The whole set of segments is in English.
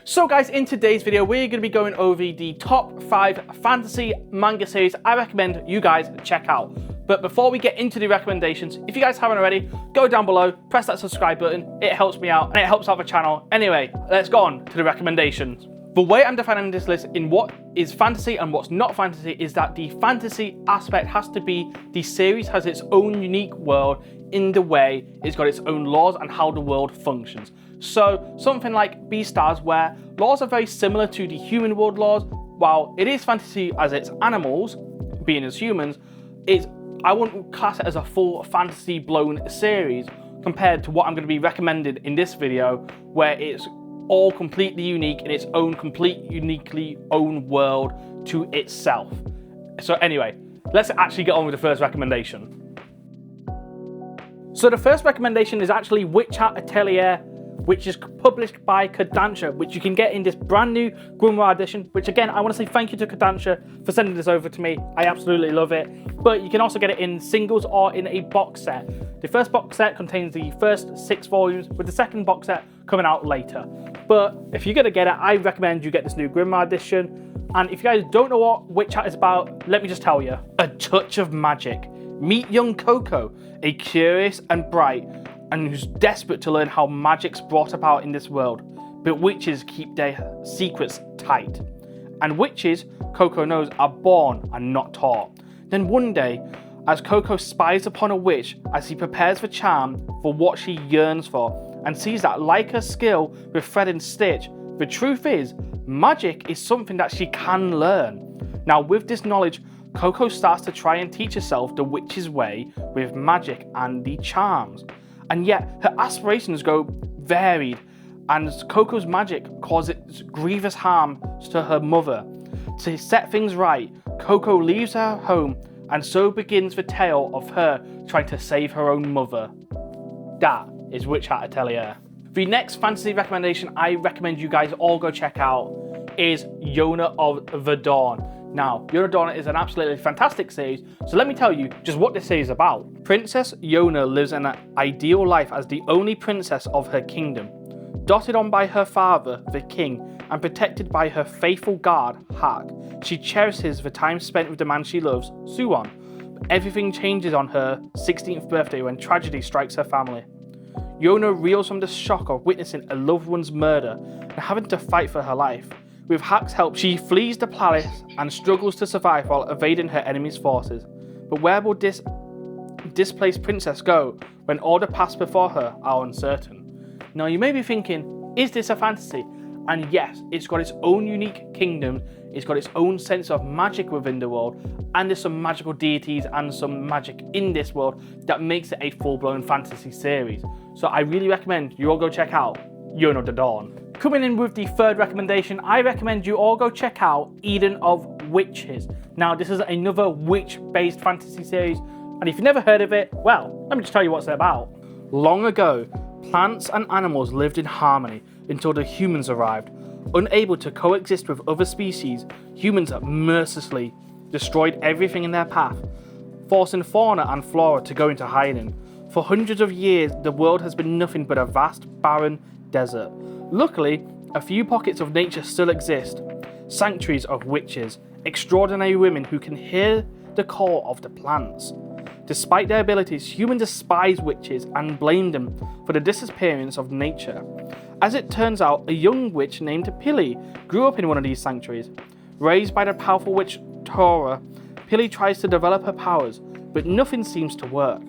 So guys, in today's video, we're going to be going over the top 5 fantasy manga series I recommend you guys check out. But before we get into the recommendations, if you guys haven't already, go down below, press that subscribe button. It helps me out and it helps out the channel. Anyway, let's go on to the recommendations. The way I'm defining this list in what is fantasy and what's not fantasy is that the fantasy aspect has to be the series has its own unique world in the way it's got its own laws and how the world functions. So something like Beastars, where laws are very similar to the human world laws, while it is fantasy as it's animals, being as humans, I wouldn't class it as a full fantasy blown series compared to what I'm going to be recommending in this video, where it's all completely unique in its own uniquely own world to itself. So anyway, let's actually get on with the first recommendation. So the first recommendation is actually Witch Hat Atelier, which is published by Kodansha, which you can get in this brand new Grimoire edition, which again, I want to say thank you to Kodansha for sending this over to me. I absolutely love it. But you can also get it in singles or in a box set. The first box set contains the first 6 volumes, with the second box set coming out later. But if you're going to get it, I recommend you get this new Grimoire edition. And if you guys don't know what Witch Hat is about, let me just tell you. A touch of magic. Meet young Coco, a curious and bright and who's desperate to learn how magic's brought about in this world, but witches keep their secrets tight. And witches, Coco knows, are born and not taught. Then one day, as Coco spies upon a witch as he prepares the charm for what she yearns for, and sees that like her skill with thread and stitch, the truth is, magic is something that she can learn. Now with this knowledge, Coco starts to try and teach herself the witch's way with magic and the charms. And yet, her aspirations go varied, and Coco's magic causes grievous harm to her mother. To set things right, Coco leaves her home, and so begins the tale of her trying to save her own mother. That is Witch Hat Atelier. The next fantasy recommendation I recommend you guys all go check out is Yona of the Dawn. Now, Yona Dawn is an absolutely fantastic series, so let me tell you just what this series is about. Princess Yona lives an ideal life as the only princess of her kingdom, dotted on by her father, the king, and protected by her faithful guard, Hak. She cherishes the time spent with the man she loves, Suwon. But everything changes on her 16th birthday when tragedy strikes her family. Yona reels from the shock of witnessing a loved one's murder and having to fight for her life. With Hak's help, she flees the palace and struggles to survive while evading her enemy's forces. But where will this displaced princess go when all the past before her are uncertain? Now you may be thinking, is this a fantasy? And yes, it's got its own unique kingdom, it's got its own sense of magic within the world, and there's some magical deities and some magic in this world that makes it a full-blown fantasy series. So I really recommend you all go check out Yona of the Dawn. Coming in with the third recommendation, I recommend you all go check out Eden of Witches. Now this is another witch-based fantasy series, and if you've never heard of it, well, let me just tell you what it's about. Long ago, plants and animals lived in harmony until the humans arrived. Unable to coexist with other species, humans mercilessly destroyed everything in their path, forcing fauna and flora to go into hiding. For hundreds of years, the world has been nothing but a vast, barren desert. Luckily, a few pockets of nature still exist, sanctuaries of witches, extraordinary women who can hear the call of the plants. Despite their abilities, humans despise witches and blame them for the disappearance of nature. As it turns out, a young witch named Pili grew up in one of these sanctuaries. Raised by the powerful witch Tora, Pili tries to develop her powers, but nothing seems to work.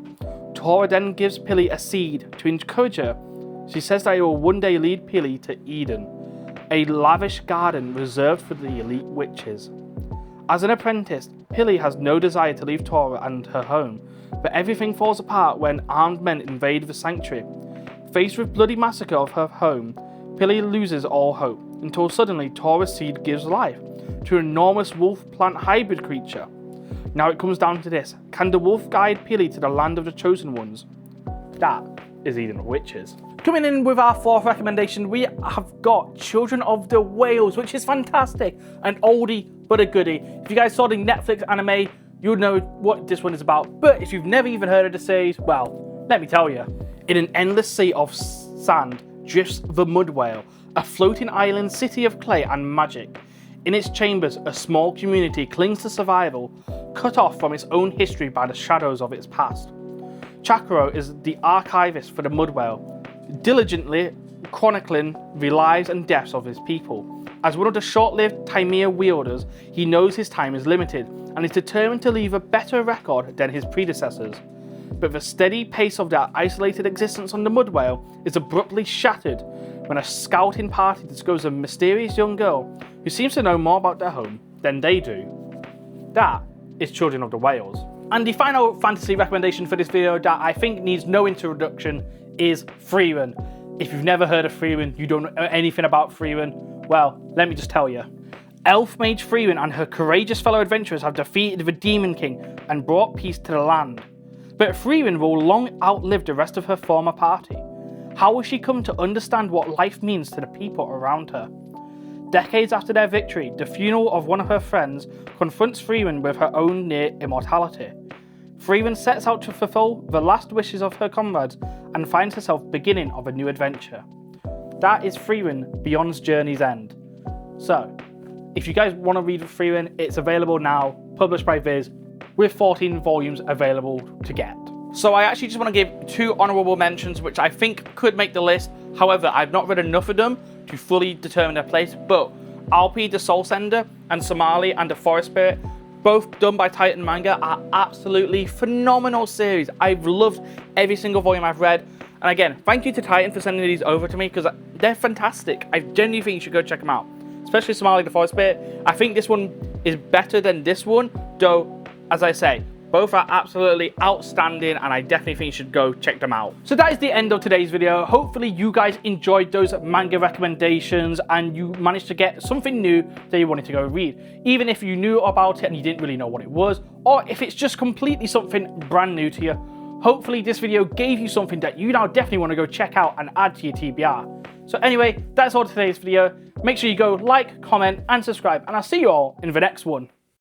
Tora then gives Pili a seed to encourage her. She says that it will one day lead Pili to Eden, a lavish garden reserved for the elite witches. As an apprentice, Pili has no desire to leave Tora and her home, but everything falls apart when armed men invade the sanctuary. Faced with bloody massacre of her home, Pili loses all hope, until suddenly Tora's seed gives life to an enormous wolf-plant hybrid creature. Now it comes down to this: can the wolf guide Pili to the land of the chosen ones? That is Eden of Witches. Coming in with our fourth recommendation, we have got Children of the Whales, which is fantastic, an oldie but a goodie. If you guys saw the Netflix anime, you would know what this one is about. But if you've never even heard of the series, well, let me tell you. In an endless sea of sand drifts the mud whale, a floating island city of clay and magic. In its chambers, a small community clings to survival, cut off from its own history by the shadows of its past. Chakro is the archivist for the Mudwell, diligently chronicling the lives and deaths of his people. As one of the short-lived Timir wielders, he knows his time is limited and is determined to leave a better record than his predecessors. But the steady pace of their isolated existence on the Mudwell is abruptly shattered when a scouting party discovers a mysterious young girl who seems to know more about their home than they do. That is Children of the Whales. And the final fantasy recommendation for this video that I think needs no introduction is Frieren. If you've never heard of Frieren, you don't know anything about Frieren, well, let me just tell you. Elf Mage Frieren and her courageous fellow adventurers have defeated the Demon King and brought peace to the land. But Frieren will long outlive the rest of her former party. How will she come to understand what life means to the people around her? Decades after their victory, the funeral of one of her friends confronts Frieren with her own near immortality. Frieren sets out to fulfill the last wishes of her comrades and finds herself beginning of a new adventure. That is Frieren Beyond's Journey's End. So, if you guys want to read Frieren, it's available now, published by Viz, with 14 volumes available to get. So I actually just want to give 2 honourable mentions which I think could make the list. However, I've not read enough of them to fully determine their place, but Alpi the Soul Sender and Somali and the Forest Spirit, both done by Titan Manga, are absolutely phenomenal series. I've loved every single volume I've read. And again, thank you to Titan for sending these over to me because they're fantastic. I genuinely think you should go check them out, especially Somali the Forest Spirit. I think this one is better than this one, though, as I say, both are absolutely outstanding and I definitely think you should go check them out. So that is the end of today's video. Hopefully you guys enjoyed those manga recommendations and you managed to get something new that you wanted to go read. Even if you knew about it and you didn't really know what it was, or if it's just completely something brand new to you, hopefully this video gave you something that you now definitely want to go check out and add to your TBR. So anyway, that's all today's video. Make sure you go like, comment and subscribe, and I'll see you all in the next one.